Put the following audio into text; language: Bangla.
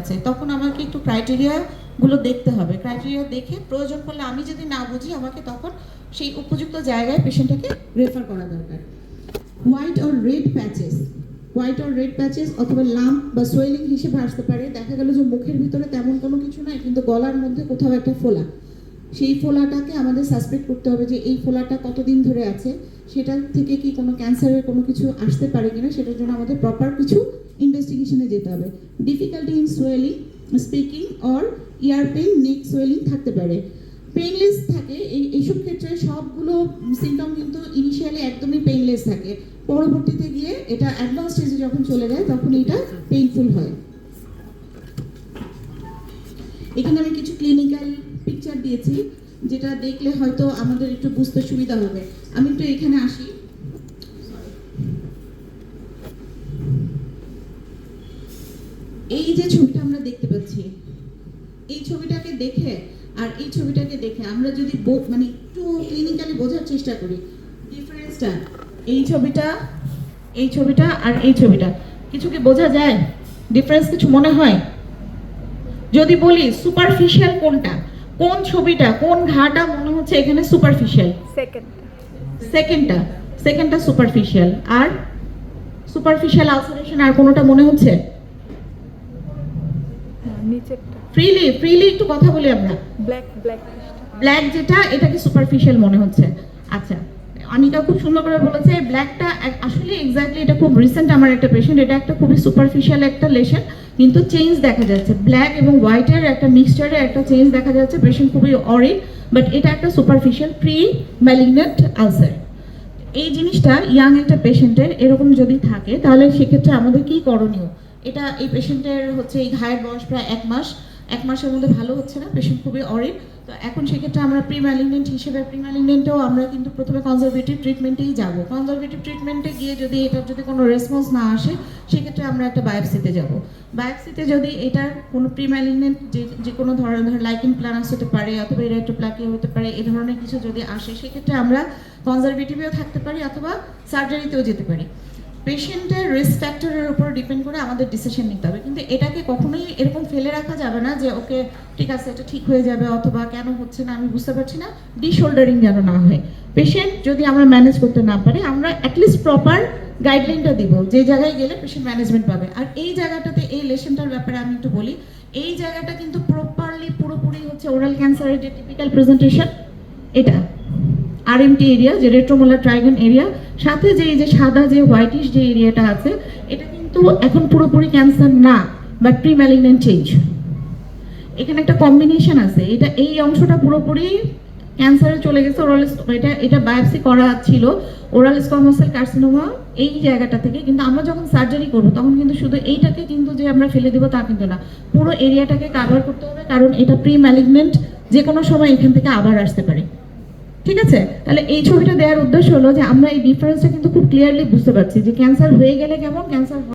আছে, তখন আমাকে একটু ক্রাইটেরিয়া গুলো দেখতে হবে। ক্রাইটেরিয়া দেখে প্রয়োজন পড়লে আমি যদি না বুঝি আমাকে তখন সেই উপযুক্ত জায়গায় পেশেন্টটাকে রেফার করা দরকার। হোয়াইট অর রেড প্যাচেস অথবা লাম্প বা সোয়েলিং হিসেবে আসতে পারে। দেখা গেল যে মুখের ভিতরে তেমন কোনো কিছু নাই, কিন্তু গলার মধ্যে কোথাও একটা ফোলা, সেই ফোলাটাকে আমাদের সাসপেক্ট করতে হবে যে এই ফোলাটা কতদিন ধরে আছে, সেটা থেকে কি কোনো ক্যান্সারের কোনো কিছু আসতে পারে কিনা, সেটার জন্য আমাদের প্রপার কিছু ইনভেস্টিগেশনে যেতে হবে। Difficulty in swelling, speaking or year pain, neck swelling থাকতে পারে। পেইনলেস থাকে, এইসব ক্ষেত্রে সবগুলো সিমটম কিন্তু ইনিশিয়ালি একদমই পেইনলেস থাকে, পরবর্তীতে গিয়ে এটা অ্যাডভান্স স্টেজে যখন চলে যায় তখন এটা পেইনফুল হয়। এখানে আমি কিছু ক্লিনিক্যাল পিকচার দিয়েছি, যেটা দেখলে হয়তো আমাদের একটু বুঝতে সুবিধা হবে। আমি একটু এখানে আসি। এই যে ছবিটা আমরা দেখতে পাচ্ছি, এই ছবিটাকে দেখে আর এই ছবিটাকে দেখে আমরা যদি মানে একটু ক্লিনিক্যালি বোঝার চেষ্টা করি ডিফারেন্সটা, এই ছবিটা আর এই ছবিটা, কিছু কি বোঝা যায়? ডিফারেন্স কিছু মনে হয়? যদি বলি সুপারফিশিয়াল কোনটা, কোন ছবিটা, কোন ঘাটা মনে হচ্ছে এখানে সুপারফিশিয়াল? সেকেন্ডটা সুপারফিশিয়াল। আর সুপারফিশিয়াল আলসারেশন আর কোনটা মনে হচ্ছে? ফ্রিলি একটু কথা বলি আমরা। ব্ল্যাক যেটা, এটা কি সুপারফিশিয়াল মনে হচ্ছে? আচ্ছা, অনিকা খুব সুন্দর করে বলেছে ব্ল্যাকটা আসলে এক্স্যাক্টলি এটা খুব রিসেন্ট আমার একটা পেশেন্ট, এটা একটা খুবই সুপারফিশিয়াল একটা লেশন, কিন্তু চেঞ্জ দেখা যাচ্ছে, ব্ল্যাক এবং হোয়াইটের একটা মিক্সচারে একটা চেঞ্জ দেখা যাচ্ছে, পেশেন্ট খুবই অরিড, বাট এটা একটা সুপারফিশিয়াল প্রি ম্যালিগন্যান্ট আলসার। এই জিনিসটা ইয়াং একটা পেশেন্টের এরকম যদি থাকে তাহলে সেক্ষেত্রে আমাদের কি করণীয়? এটা এই পেশেন্টের হচ্ছে এই ঘায়ের বয়স প্রায় 1 মাস, 1 মাসের মধ্যে ভালো হচ্ছে না, পেশেন্ট খুবই অরিড। তো এখন সেক্ষেত্রে আমরা প্রি ম্যালিগন্যান্ট হিসেবে, প্রি ম্যালিগন্যান্টেও আমরা কিন্তু প্রথমে কনজারভেটিভ ট্রিটমেন্টেই যাব। কনজারভেটিভ ট্রিটমেন্টে গিয়ে যদি এটার যদি কোনো রেসপন্স না আসে, সেক্ষেত্রে আমরা একটা বায়োপসিতে যাব। বায়োপসিতে যদি এটার কোনো প্রি ম্যালিগন্যান্ট যে কোনো ধরনের লাইকেন প্ল্যানাস হতে পারে অথবা ইরেক্টোপ্লাকিয়া হতে পারে, এই ধরনের কিছু যদি আসে, সেক্ষেত্রে আমরা কনজারভেটিভেও থাকতে পারি অথবা সার্জারিতেও যেতে পারি। পেশেন্টের রিস্ক ফ্যাক্টরের উপর ডিপেন্ড করে আমাদের ডিসিশন নিতে হবে, কিন্তু এটাকে কখনোই এরকম ফেলে রাখা যাবে না যে ওকে ঠিক আছে এটা ঠিক হয়ে যাবে অথবা কেন হচ্ছে না আমি বুঝতে পারছি না, ডিশোল্ডারিং যেন না হয়। পেশেন্ট যদি আমরা ম্যানেজ করতে না পারি, আমরা অ্যাটলিস্ট প্রপার গাইডলাইনটা দিব যে জায়গায় গেলে পেশেন্ট ম্যানেজমেন্ট পাবে। আর এই জায়গাটাতে, এই লেশনটার ব্যাপারে আমি একটু বলি, এই জায়গাটা কিন্তু প্রপারলি পুরোপুরি হচ্ছে ওরাল ক্যান্সারের যে টিপিক্যাল প্রেজেন্টেশন, এটা আরএমটি এরিয়া, যে রেট্রোমোলার ট্রাইগন এরিয়া, সাথে যে এই যে সাদা যে হোয়াইটিশ যে এরিয়াটা আছে, এটা কিন্তু এখন পুরোপুরি ক্যান্সার না, বাট প্রি ম্যালিগন্যান্ট চেঞ্জ। এখানে একটা কম্বিনেশন আছে, এটা এই অংশটা পুরোপুরি ক্যান্সারে চলে গেছে, ওরাল এটা বায়োপসি করা ছিল ওরাল স্কোয়ামাস সেল কার্সিনোমা এই জায়গাটা থেকে, কিন্তু আমরা যখন সার্জারি করব তখন কিন্তু শুধু এইটাকে কিন্তু যে আমরা ফেলে দেবো তা কিন্তু না, পুরো এরিয়াটাকে কাভার করতে হবে, কারণ এটা প্রি ম্যালিগন্যান্ট যে কোনো সময় এখান থেকে আবার আসতে পারে। ঠিক আছে, তাহলে এই ছবিটা দেওয়ার উদ্দেশ্য হলো যে আমরা এই ডিফারেন্সটা কিন্তু খুব ক্লিয়ারলি বুঝতে পারছি যে ক্যান্সার হয়ে গেলে কেমন, ক্যান্সার